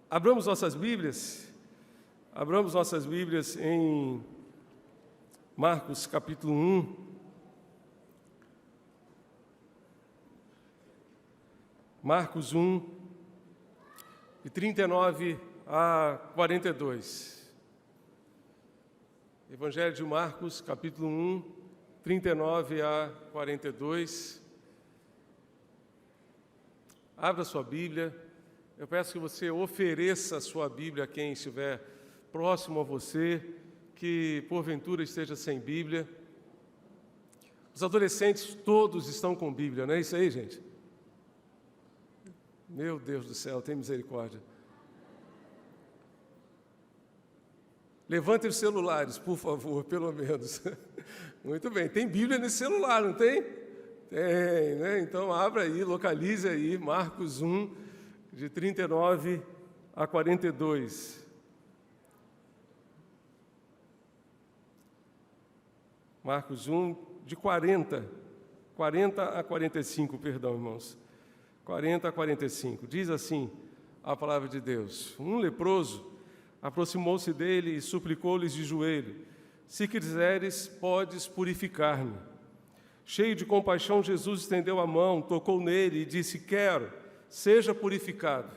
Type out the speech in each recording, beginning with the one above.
Abramos nossas Bíblias em Marcos capítulo 1. Marcos 1, de 39 a 42. Evangelho de Marcos, capítulo 1, 39 a 42. Abra sua Bíblia. Eu peço que você ofereça a sua Bíblia a quem estiver próximo a você, que porventura esteja sem Bíblia. Os adolescentes todos estão com Bíblia, não é isso aí, gente? Meu Deus do céu, tem misericórdia. Levantem os celulares, por favor, pelo menos. Muito bem, tem Bíblia nesse celular, não tem? Tem, né? Então, abra aí, localize aí, Marcos 1, de 39 a 42. Marcos 1, de 40 a 45, perdão, irmãos. 40 a 45. Diz assim a palavra de Deus: Um leproso aproximou-se dele e suplicou-lhes de joelho: Se quiseres, podes purificar-me. Cheio de compaixão, Jesus estendeu a mão, tocou nele e disse: Quero, seja purificado.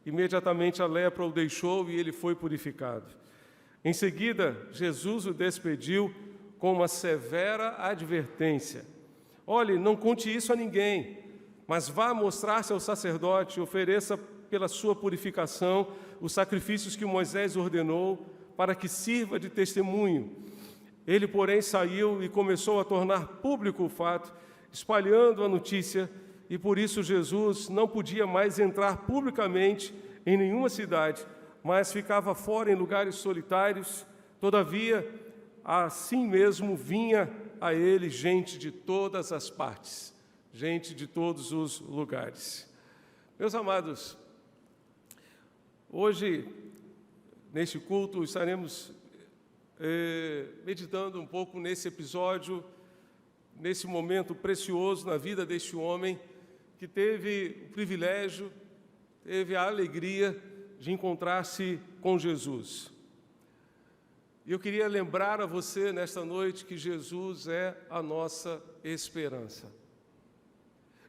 Imediatamente a lepra o deixou e ele foi purificado. Em seguida, Jesus o despediu com uma severa advertência: Olhe, não conte isso a ninguém, mas vá mostrar-se ao sacerdote e ofereça pela sua purificação os sacrifícios que Moisés ordenou, para que sirva de testemunho. Ele, porém, saiu e começou a tornar público o fato, espalhando a notícia, e por isso Jesus não podia mais entrar publicamente em nenhuma cidade, mas ficava fora em lugares solitários. Todavia, assim mesmo vinha a ele gente de todas as partes, gente de todos os lugares. Meus amados, hoje, neste culto, estaremos meditando um pouco nesse episódio, nesse momento precioso na vida deste homem que teve o privilégio, teve a alegria de encontrar-se com Jesus. E eu queria lembrar a você nesta noite que Jesus é a nossa esperança.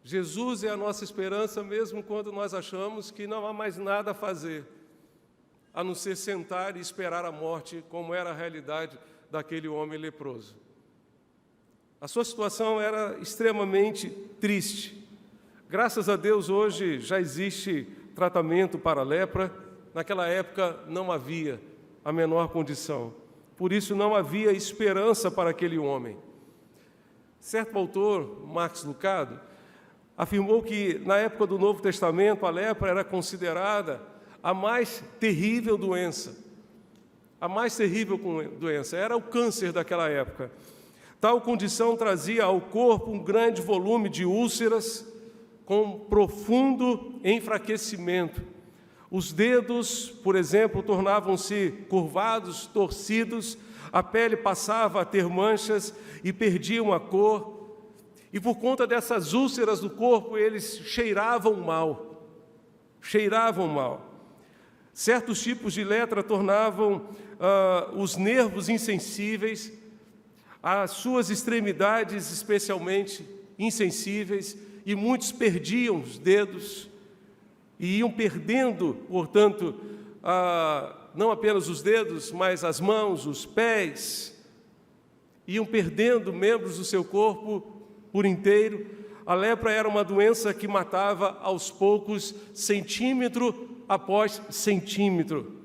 Jesus é a nossa esperança mesmo quando nós achamos que não há mais nada a fazer, a não ser sentar e esperar a morte, como era a realidade daquele homem leproso. A sua situação era extremamente triste. Graças a Deus, hoje já existe tratamento para a lepra. Naquela época não havia a menor condição. Por isso não havia esperança para aquele homem. Certo autor, Max Lucado, afirmou que, na época do Novo Testamento, a lepra era considerada a mais terrível doença. A mais terrível doença era o câncer daquela época. Tal condição trazia ao corpo um grande volume de úlceras com profundo enfraquecimento. Os dedos, por exemplo, tornavam-se curvados, torcidos, a pele passava a ter manchas e perdiam a cor. E por conta dessas úlceras do corpo, eles cheiravam mal. Cheiravam mal. Certos tipos de lepra tornavam os nervos insensíveis, as suas extremidades especialmente insensíveis, e muitos perdiam os dedos e iam perdendo, portanto, não apenas os dedos, mas as mãos, os pés, iam perdendo membros do seu corpo por inteiro. A lepra era uma doença que matava aos poucos, centímetro após centímetro.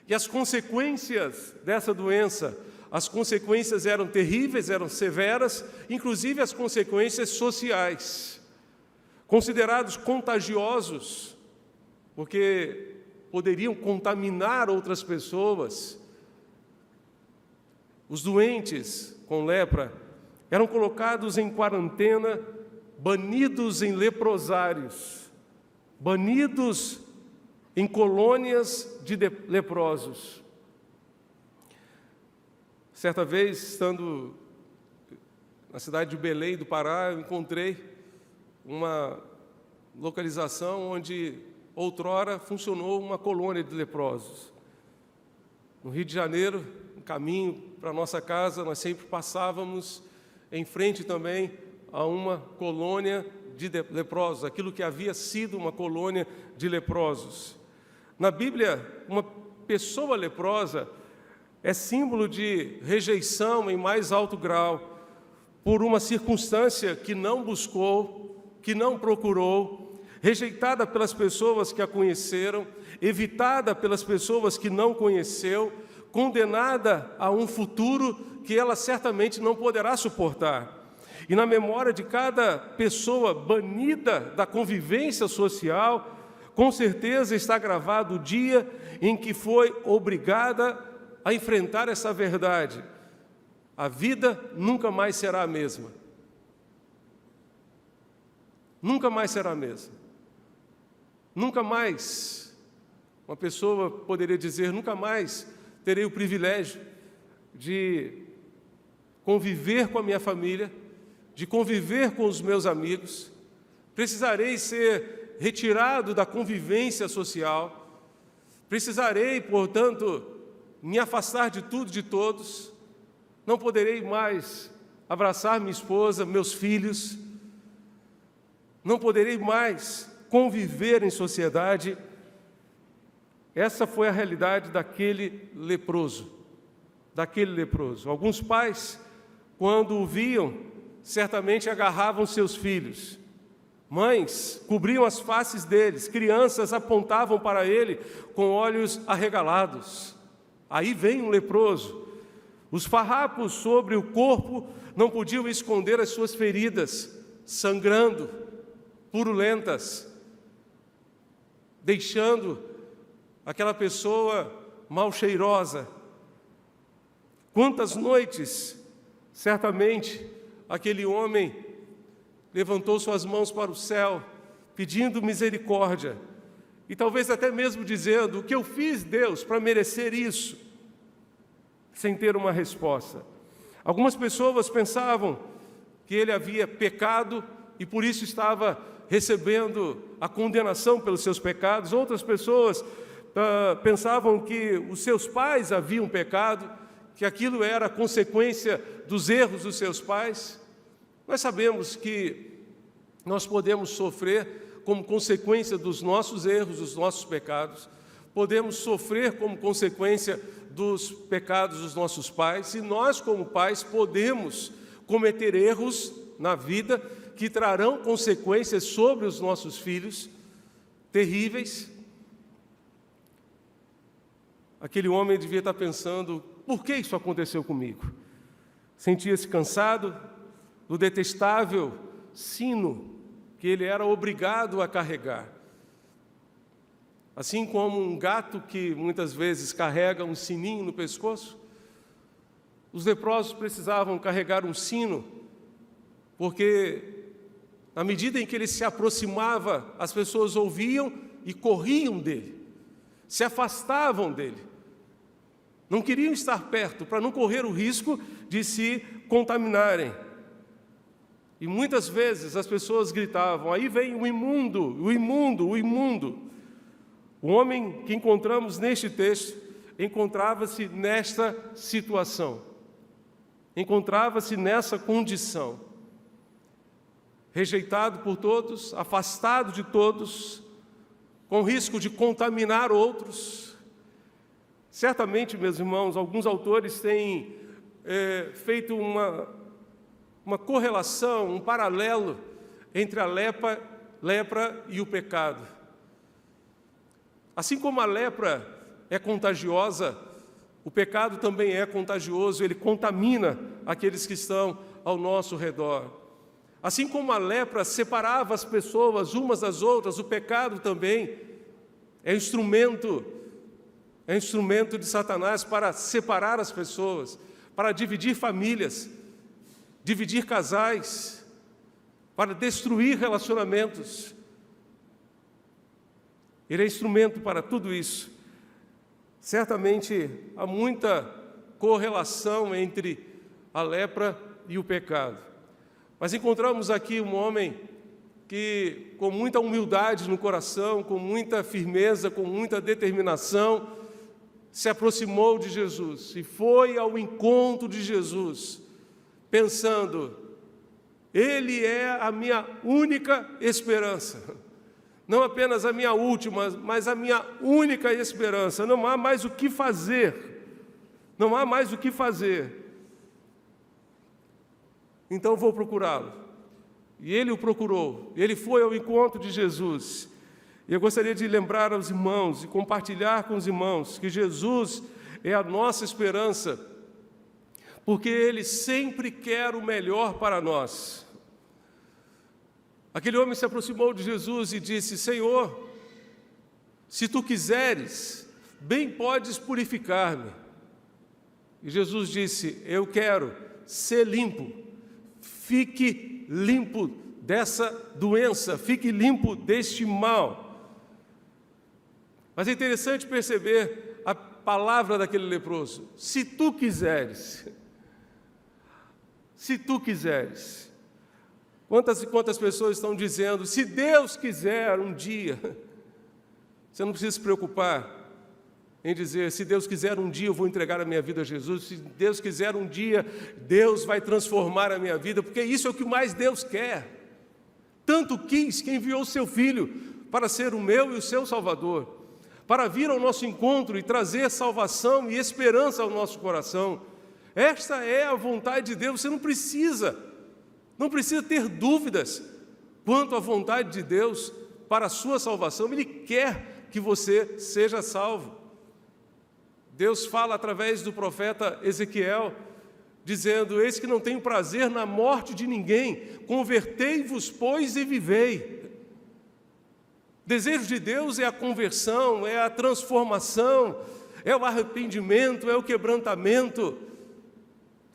E as consequências dessa doença, as consequências eram terríveis, eram severas, inclusive as consequências sociais. Considerados contagiosos, porque poderiam contaminar outras pessoas. Os doentes com lepra eram colocados em quarentena, banidos em leprosários, banidos em colônias de leprosos. Certa vez, estando na cidade de Belém do Pará, eu encontrei uma localização onde outrora funcionou uma colônia de leprosos. No Rio de Janeiro, no caminho para a nossa casa, nós sempre passávamos em frente também a uma colônia de leprosos, aquilo que havia sido uma colônia de leprosos. Na Bíblia, uma pessoa leprosa é símbolo de rejeição em mais alto grau, por uma circunstância que não buscou, que não procurou, rejeitada pelas pessoas que a conheceram, evitada pelas pessoas que não conheceu, condenada a um futuro que ela certamente não poderá suportar. E na memória de cada pessoa banida da convivência social, com certeza está gravado o dia em que foi obrigada a enfrentar essa verdade. A vida nunca mais será a mesma. Nunca mais será a mesma. Nunca mais, uma pessoa poderia dizer, nunca mais terei o privilégio de conviver com a minha família, de conviver com os meus amigos. Precisarei ser retirado da convivência social. Precisarei, portanto, me afastar de tudo e de todos. Não poderei mais abraçar minha esposa, meus filhos. Não poderei mais conviver em sociedade. Essa foi a realidade daquele leproso. Alguns pais, quando o viam, certamente agarravam seus filhos. Mães cobriam as faces deles. Crianças apontavam para ele com olhos arregalados. Aí vem um leproso. Os farrapos sobre o corpo não podiam esconder as suas feridas, sangrando, purulentas, deixando aquela pessoa mal cheirosa. Quantas noites, certamente, aquele homem levantou suas mãos para o céu, pedindo misericórdia, e talvez até mesmo dizendo: o que eu fiz, Deus, para merecer isso? Sem ter uma resposta. Algumas pessoas pensavam que ele havia pecado e por isso estava recebendo a condenação pelos seus pecados. Outras pessoas pensavam que os seus pais haviam pecado, que aquilo era consequência dos erros dos seus pais. Nós sabemos que nós podemos sofrer como consequência dos nossos erros, dos nossos pecados. Podemos sofrer como consequência dos pecados dos nossos pais, e nós, como pais, podemos cometer erros na vida que trarão consequências sobre os nossos filhos, terríveis. Aquele homem devia estar pensando: por que isso aconteceu comigo? Sentia-se cansado do detestável sino que ele era obrigado a carregar. Assim como um gato que muitas vezes carrega um sininho no pescoço, os leprosos precisavam carregar um sino, porque na medida em que ele se aproximava, as pessoas ouviam e corriam dele, se afastavam dele. Não queriam estar perto para não correr o risco de se contaminarem. E muitas vezes as pessoas gritavam: aí vem o imundo, o imundo, o imundo. O homem que encontramos neste texto encontrava-se nesta situação, encontrava-se nessa condição, rejeitado por todos, afastado de todos, com risco de contaminar outros. Certamente, meus irmãos, alguns autores têm feito uma correlação, um paralelo entre a lepra e o pecado. Assim como a lepra é contagiosa, o pecado também é contagioso, ele contamina aqueles que estão ao nosso redor. Assim como a lepra separava as pessoas umas das outras, o pecado também é instrumento de Satanás para separar as pessoas, para dividir famílias, dividir casais, para destruir relacionamentos. Ele é instrumento para tudo isso. Certamente há muita correlação entre a lepra e o pecado. Mas encontramos aqui um homem que, com muita humildade no coração, com muita firmeza, com muita determinação, se aproximou de Jesus e foi ao encontro de Jesus, pensando: Ele é a minha única esperança. Não apenas a minha última, mas a minha única esperança. Não há mais o que fazer. Não há mais o que fazer. Então vou procurá-lo. E ele o procurou. Ele foi ao encontro de Jesus. E eu gostaria de lembrar aos irmãos e compartilhar com os irmãos que Jesus é a nossa esperança, porque Ele sempre quer o melhor para nós. Aquele homem se aproximou de Jesus e disse: Senhor, se Tu quiseres, bem podes purificar-me. E Jesus disse: eu quero ser limpo. Fique limpo dessa doença, fique limpo deste mal. Mas é interessante perceber a palavra daquele leproso: se tu quiseres. Se tu quiseres. Quantas e quantas pessoas estão dizendo: se Deus quiser um dia. Você não precisa se preocupar em dizer: se Deus quiser um dia eu vou entregar a minha vida a Jesus, se Deus quiser um dia Deus vai transformar a minha vida, porque isso é o que mais Deus quer. Tanto quis que enviou o seu Filho para ser o meu e o seu Salvador, para vir ao nosso encontro e trazer salvação e esperança ao nosso coração. Esta é a vontade de Deus. Você não precisa ter dúvidas quanto à vontade de Deus para a sua salvação. Ele quer que você seja salvo. Deus fala através do profeta Ezequiel, dizendo: eis que não tenho prazer na morte de ninguém, convertei-vos, pois, e vivei. O desejo de Deus é a conversão, é a transformação, é o arrependimento, é o quebrantamento.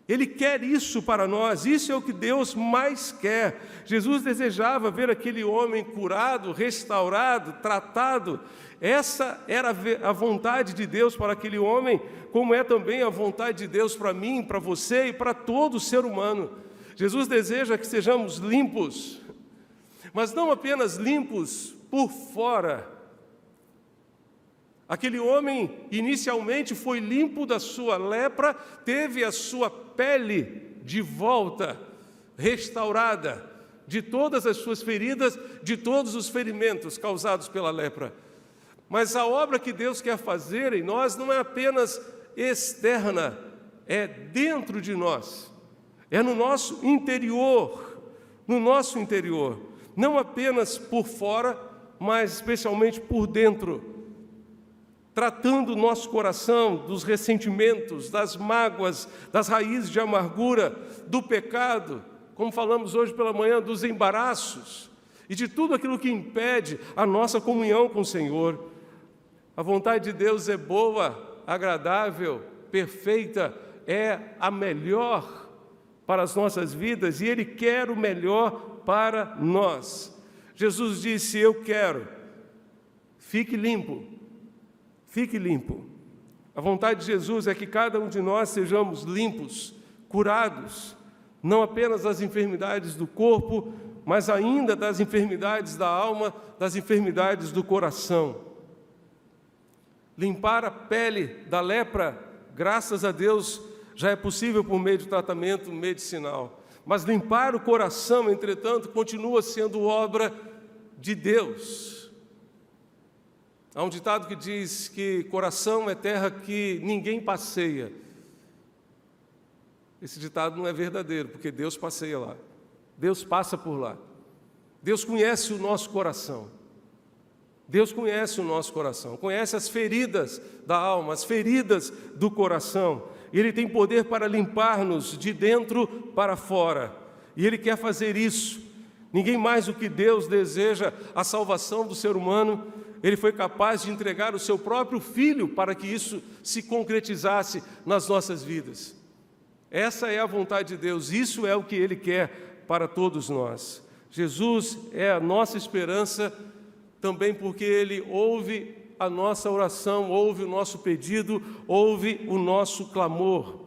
Ele quer isso para nós, isso é o que Deus mais quer. Jesus desejava ver aquele homem curado, restaurado, tratado. Essa era a vontade de Deus para aquele homem, como é também a vontade de Deus para mim, para você e para todo ser humano. Jesus deseja que sejamos limpos, mas não apenas limpos por fora. Aquele homem inicialmente foi limpo da sua lepra, teve a sua pele de volta, restaurada, de todas as suas feridas, de todos os ferimentos causados pela lepra. Mas a obra que Deus quer fazer em nós não é apenas externa, é dentro de nós, é no nosso interior, não apenas por fora, mas especialmente por dentro, tratando o nosso coração dos ressentimentos, das mágoas, das raízes de amargura, do pecado, como falamos hoje pela manhã, dos embaraços e de tudo aquilo que impede a nossa comunhão com o Senhor. A vontade de Deus é boa, agradável, perfeita, é a melhor para as nossas vidas e Ele quer o melhor para nós. Jesus disse: eu quero, fique limpo. Fique limpo. A vontade de Jesus é que cada um de nós sejamos limpos, curados, não apenas das enfermidades do corpo, mas ainda das enfermidades da alma, das enfermidades do coração. Limpar a pele da lepra, graças a Deus, já é possível por meio de tratamento medicinal. Mas limpar o coração, entretanto, continua sendo obra de Deus. Há um ditado que diz que coração é terra que ninguém passeia. Esse ditado não é verdadeiro, porque Deus passeia lá. Deus passa por lá. Deus conhece o nosso coração. Deus conhece o nosso coração, conhece as feridas da alma, as feridas do coração. E Ele tem poder para limpar-nos de dentro para fora. E Ele quer fazer isso. Ninguém mais do que Deus deseja a salvação do ser humano. Ele foi capaz de entregar o seu próprio Filho para que isso se concretizasse nas nossas vidas. Essa é a vontade de Deus, isso é o que Ele quer para todos nós. Jesus é a nossa esperança, também porque Ele ouve a nossa oração, ouve o nosso pedido, ouve o nosso clamor.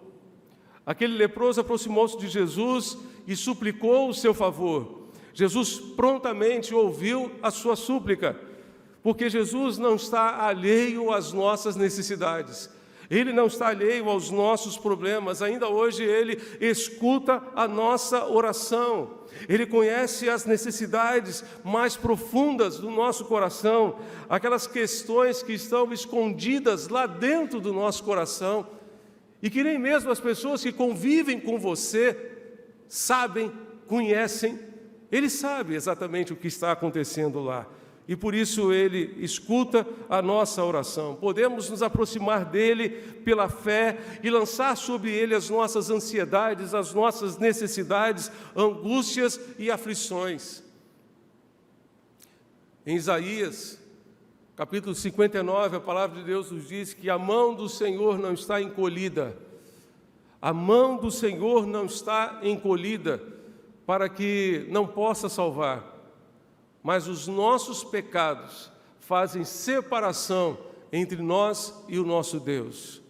Aquele leproso aproximou-se de Jesus e suplicou o seu favor. Jesus prontamente ouviu a sua súplica, porque Jesus não está alheio às nossas necessidades. Ele não está alheio aos nossos problemas. Ainda hoje Ele escuta a nossa oração. Ele conhece as necessidades mais profundas do nosso coração, aquelas questões que estão escondidas lá dentro do nosso coração e que nem mesmo as pessoas que convivem com você sabem, conhecem. Ele sabe exatamente o que está acontecendo lá. E por isso Ele escuta a nossa oração. Podemos nos aproximar dEle pela fé e lançar sobre Ele as nossas ansiedades, as nossas necessidades, angústias e aflições. Em Isaías, capítulo 59, a palavra de Deus nos diz que a mão do Senhor não está encolhida. A mão do Senhor não está encolhida para que não possa salvar. Mas os nossos pecados fazem separação entre nós e o nosso Deus.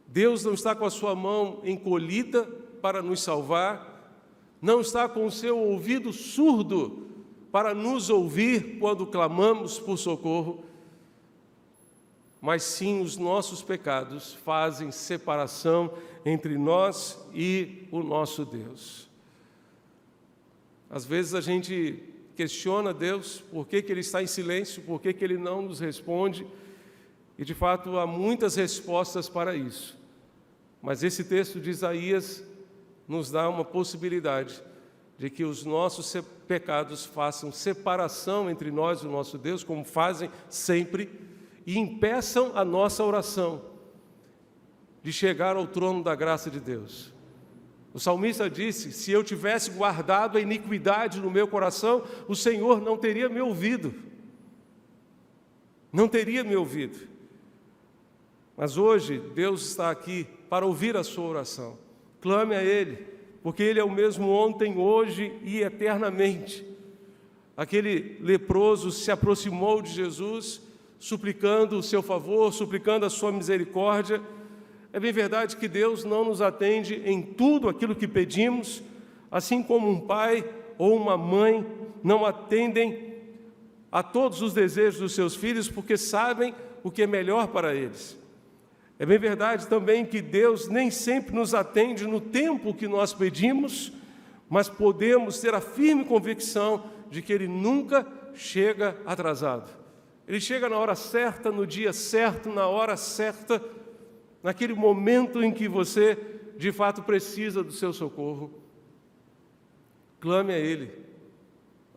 Deus não está com a sua mão encolhida para nos salvar, não está com o seu ouvido surdo para nos ouvir quando clamamos por socorro, mas sim os nossos pecados fazem separação entre nós e o nosso Deus. Às vezes a gente questiona Deus, por que Ele está em silêncio, por que Ele não nos responde, e de fato há muitas respostas para isso. Mas esse texto de Isaías nos dá uma possibilidade de que os nossos pecados façam separação entre nós e o nosso Deus, como fazem sempre, e impeçam a nossa oração de chegar ao trono da graça de Deus. O salmista disse: se eu tivesse guardado a iniquidade no meu coração, o Senhor não teria me ouvido. Não teria me ouvido. Mas hoje Deus está aqui para ouvir a sua oração. Clame a Ele, porque Ele é o mesmo ontem, hoje e eternamente. Aquele leproso se aproximou de Jesus, suplicando o seu favor, suplicando a sua misericórdia. É bem verdade que Deus não nos atende em tudo aquilo que pedimos, assim como um pai ou uma mãe não atendem a todos os desejos dos seus filhos, porque sabem o que é melhor para eles. É bem verdade também que Deus nem sempre nos atende no tempo que nós pedimos, mas podemos ter a firme convicção de que Ele nunca chega atrasado. Ele chega na hora certa, no dia certo, na hora certa, naquele momento em que você, de fato, precisa do seu socorro. Clame a Ele.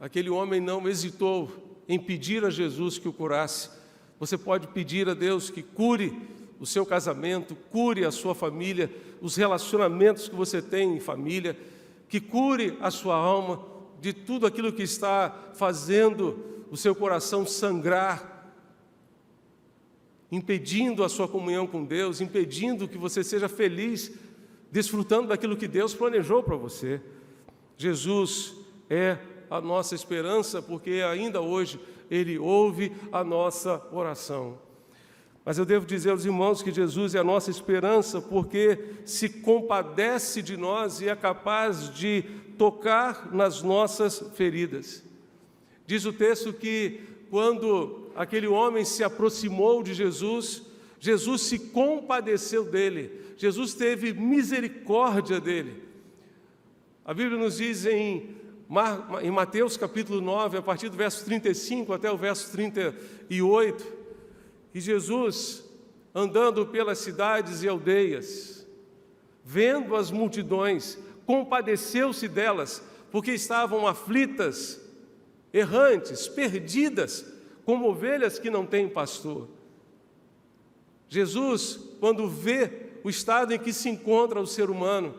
Aquele homem não hesitou em pedir a Jesus que o curasse. Você pode pedir a Deus que cure o seu casamento, cure a sua família, os relacionamentos que você tem em família, que cure a sua alma de tudo aquilo que está fazendo o seu coração sangrar, impedindo a sua comunhão com Deus, impedindo que você seja feliz, desfrutando daquilo que Deus planejou para você. Jesus é a nossa esperança, porque ainda hoje Ele ouve a nossa oração. Mas eu devo dizer aos irmãos que Jesus é a nossa esperança, porque se compadece de nós e é capaz de tocar nas nossas feridas. Diz o texto que quando aquele homem se aproximou de Jesus, Jesus se compadeceu dele, Jesus teve misericórdia dele. A Bíblia nos diz em Mateus capítulo 9, a partir do verso 35 até o verso 38, que Jesus, andando pelas cidades e aldeias, vendo as multidões, compadeceu-se delas, porque estavam aflitas, errantes, perdidas, como ovelhas que não têm pastor. Jesus, quando vê o estado em que se encontra o ser humano,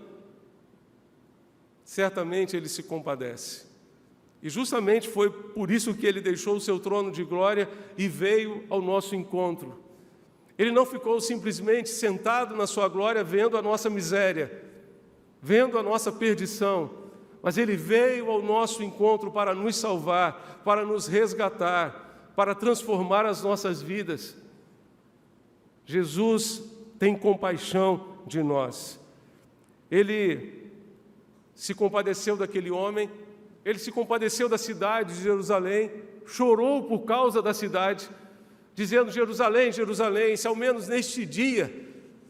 certamente Ele se compadece. E justamente foi por isso que Ele deixou o seu trono de glória e veio ao nosso encontro. Ele não ficou simplesmente sentado na sua glória vendo a nossa miséria, vendo a nossa perdição, mas Ele veio ao nosso encontro para nos salvar, para nos resgatar, para transformar as nossas vidas. Jesus tem compaixão de nós. Ele se compadeceu daquele homem Ele se compadeceu da cidade de Jerusalém, chorou por causa da cidade, dizendo: Jerusalém, Jerusalém, se ao menos neste dia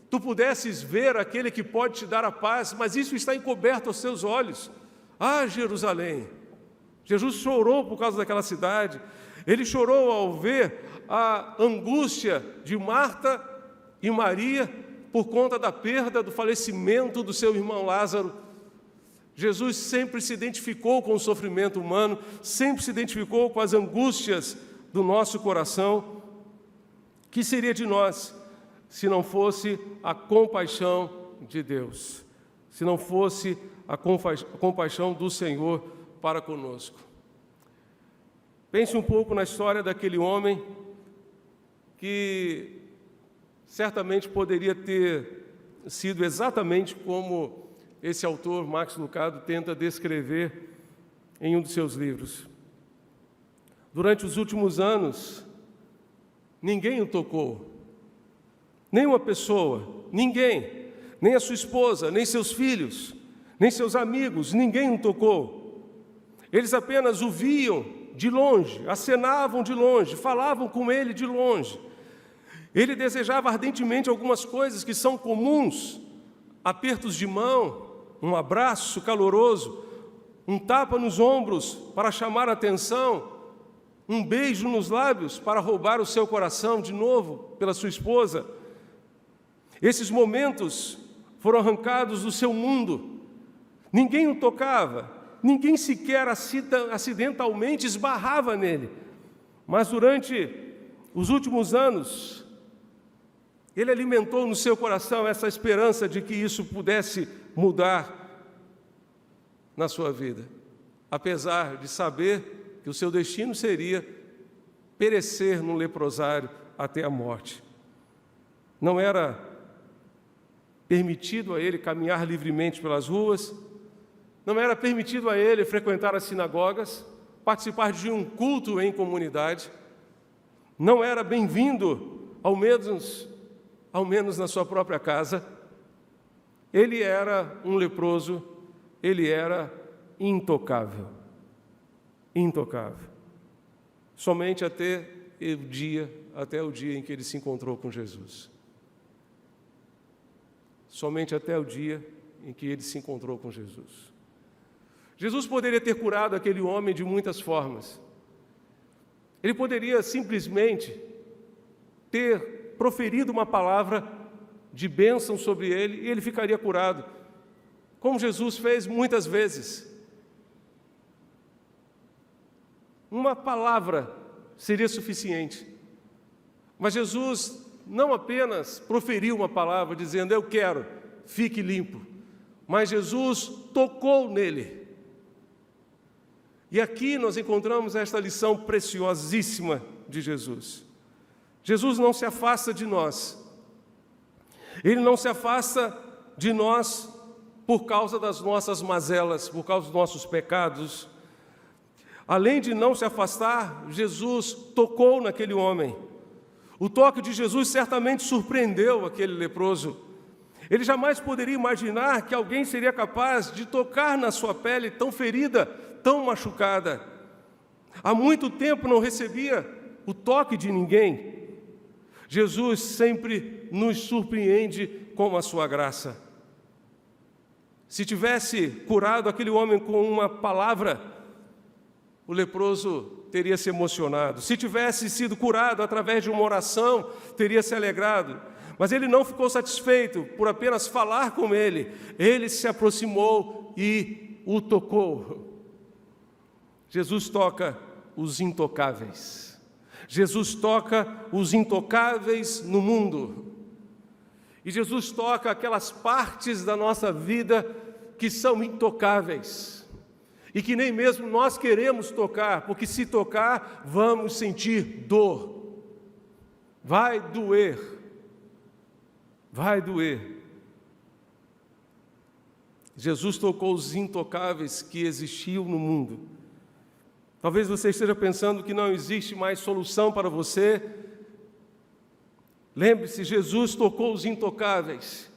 tu pudesses ver aquele que pode te dar a paz, mas isso está encoberto aos teus olhos. Ah, Jerusalém! Jesus chorou por causa daquela cidade. Ele chorou ao ver a angústia de Marta e Maria por conta da perda, do falecimento do seu irmão Lázaro. Jesus sempre se identificou com o sofrimento humano, sempre se identificou com as angústias do nosso coração. Que seria de nós se não fosse a compaixão de Deus, se não fosse a compaixão do Senhor para conosco? Pense um pouco na história daquele homem que certamente poderia ter sido exatamente como esse autor, Max Lucado, tenta descrever em um dos seus livros. Durante os últimos anos, ninguém o tocou, nem uma pessoa, ninguém, nem a sua esposa, nem seus filhos, nem seus amigos, ninguém o tocou. Eles apenas o viam de longe, acenavam de longe, falavam com ele de longe. Ele desejava ardentemente algumas coisas que são comuns: apertos de mão, um abraço caloroso, um tapa nos ombros para chamar a atenção, um beijo nos lábios para roubar o seu coração de novo pela sua esposa. Esses momentos foram arrancados do seu mundo. Ninguém o tocava, ninguém sequer acidentalmente esbarrava nele. Mas durante os últimos anos, ele alimentou no seu coração essa esperança de que isso pudesse mudar na sua vida, apesar de saber que o seu destino seria perecer no leprosário até a morte. Não era permitido a ele caminhar livremente pelas ruas, não era permitido a ele frequentar as sinagogas, participar de um culto em comunidade, não era bem-vindo, ao menos na sua própria casa. Ele era um leproso, ele era intocável, intocável. Somente até o dia em que ele se encontrou com Jesus. Somente até o dia em que ele se encontrou com Jesus. Jesus poderia ter curado aquele homem de muitas formas. Ele poderia simplesmente ter proferido uma palavra de bênção sobre ele e ele ficaria curado, como Jesus fez muitas vezes. Uma palavra seria suficiente, mas Jesus não apenas proferiu uma palavra dizendo: eu quero, fique limpo, mas Jesus tocou nele. E aqui nós encontramos esta lição preciosíssima de Jesus. Jesus não se afasta de nós. Ele não se afasta de nós por causa das nossas mazelas, por causa dos nossos pecados. Além de não se afastar, Jesus tocou naquele homem. O toque de Jesus certamente surpreendeu aquele leproso. Ele jamais poderia imaginar que alguém seria capaz de tocar na sua pele tão ferida, tão machucada. Há muito tempo não recebia o toque de ninguém. Jesus sempre nos surpreende com a sua graça. Se tivesse curado aquele homem com uma palavra, o leproso teria se emocionado. Se tivesse sido curado através de uma oração, teria se alegrado. Mas ele não ficou satisfeito por apenas falar com ele. Ele se aproximou e o tocou. Jesus toca os intocáveis. Jesus toca os intocáveis no mundo. E Jesus toca aquelas partes da nossa vida que são intocáveis. E que nem mesmo nós queremos tocar, porque se tocar, vamos sentir dor. Vai doer. Vai doer. Jesus tocou os intocáveis que existiam no mundo. Talvez você esteja pensando que não existe mais solução para você. Lembre-se, Jesus tocou os intocáveis.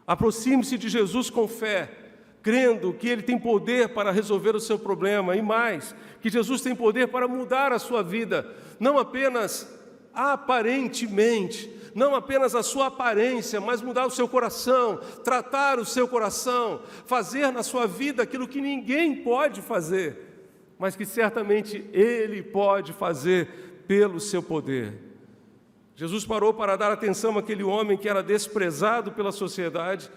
Aproxime-se de Jesus com fé. crendo que Ele tem poder para resolver o seu problema, e mais, que Jesus tem poder para mudar a sua vida, não apenas aparentemente, não apenas a sua aparência, mas mudar o seu coração, tratar o seu coração, fazer na sua vida aquilo que ninguém pode fazer, mas que certamente Ele pode fazer pelo seu poder. Jesus parou para dar atenção àquele homem que era desprezado pela sociedade.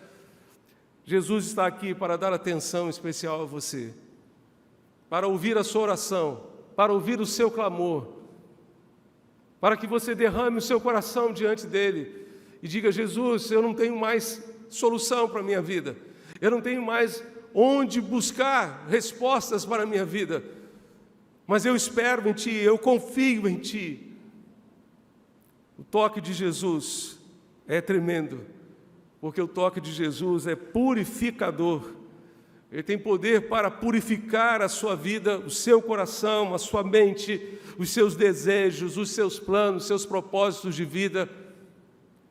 Jesus está aqui para dar atenção especial a você, para ouvir a sua oração, para ouvir o seu clamor, para que você derrame o seu coração diante dele e diga: Jesus, eu não tenho mais solução para a minha vida, eu não tenho mais onde buscar respostas para a minha vida, mas eu espero em Ti, eu confio em Ti. O toque de Jesus é tremendo, porque o toque de Jesus é purificador. Ele tem poder para purificar a sua vida, o seu coração, a sua mente, os seus desejos, os seus planos, os seus propósitos de vida.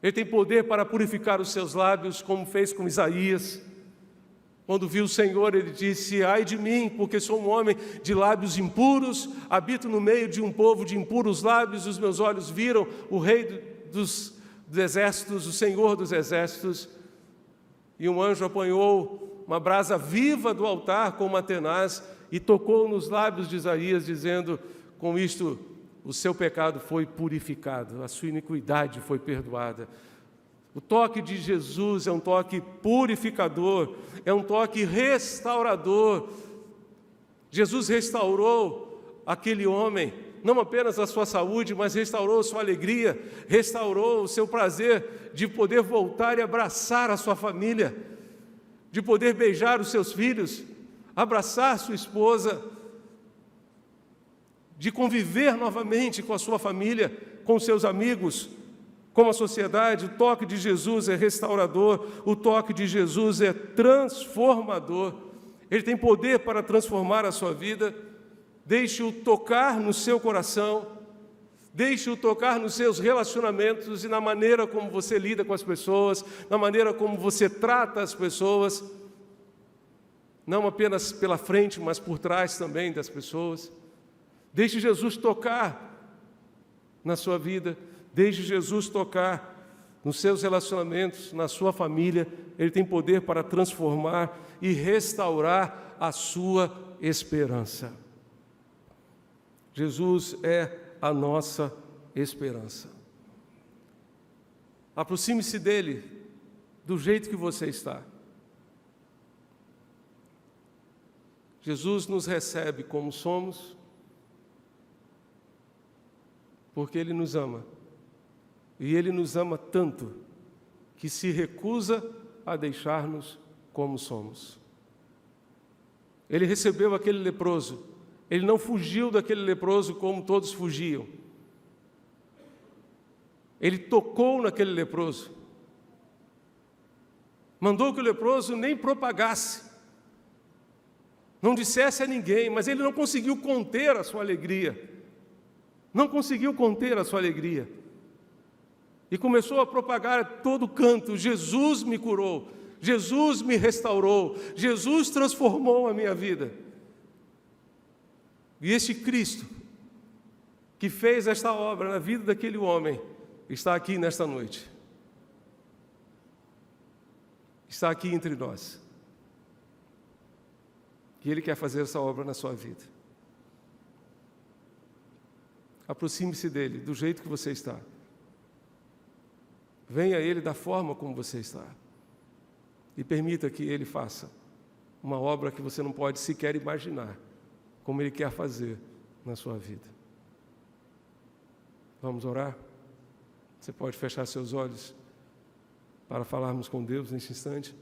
Ele tem poder para purificar os seus lábios, como fez com Isaías. Quando viu o Senhor, ele disse: ai de mim, porque sou um homem de lábios impuros, habito no meio de um povo de impuros lábios, os meus olhos viram o Rei dos exércitos, o Senhor dos exércitos. E um anjo apanhou uma brasa viva do altar com uma tenaz e tocou nos lábios de Isaías, dizendo: com isto o seu pecado foi purificado, a sua iniquidade foi perdoada. O toque de Jesus é um toque purificador, é um toque restaurador. Jesus restaurou aquele homem, não apenas a sua saúde, mas restaurou a sua alegria, restaurou o seu prazer de poder voltar e abraçar a sua família, de poder beijar os seus filhos, abraçar sua esposa, de conviver novamente com a sua família, com seus amigos, com a sociedade. O toque de Jesus é restaurador, o toque de Jesus é transformador. Ele tem poder para transformar a sua vida. Deixe-o tocar no seu coração, deixe-o tocar nos seus relacionamentos e na maneira como você lida com as pessoas, na maneira como você trata as pessoas, não apenas pela frente, mas por trás também das pessoas. Deixe Jesus tocar na sua vida, deixe Jesus tocar nos seus relacionamentos, na sua família. Ele tem poder para transformar e restaurar a sua esperança. Jesus é a nossa esperança. Aproxime-se dele do jeito que você está. Jesus nos recebe como somos, porque Ele nos ama. E Ele nos ama tanto que se recusa a deixar-nos como somos. Ele recebeu aquele leproso. Ele não fugiu daquele leproso como todos fugiam. Ele tocou naquele leproso. Mandou que o leproso nem propagasse, não dissesse a ninguém, mas ele não conseguiu conter a sua alegria. Não conseguiu conter a sua alegria. E começou a propagar a todo canto: Jesus me curou, Jesus me restaurou, Jesus transformou a minha vida. E este Cristo, que fez esta obra na vida daquele homem, está aqui nesta noite. Está aqui entre nós. E Ele quer fazer essa obra na sua vida. Aproxime-se dEle, do jeito que você está. Venha a Ele da forma como você está. E permita que Ele faça uma obra que você não pode sequer imaginar, como Ele quer fazer na sua vida. Vamos orar? Você pode fechar seus olhos para falarmos com Deus neste instante.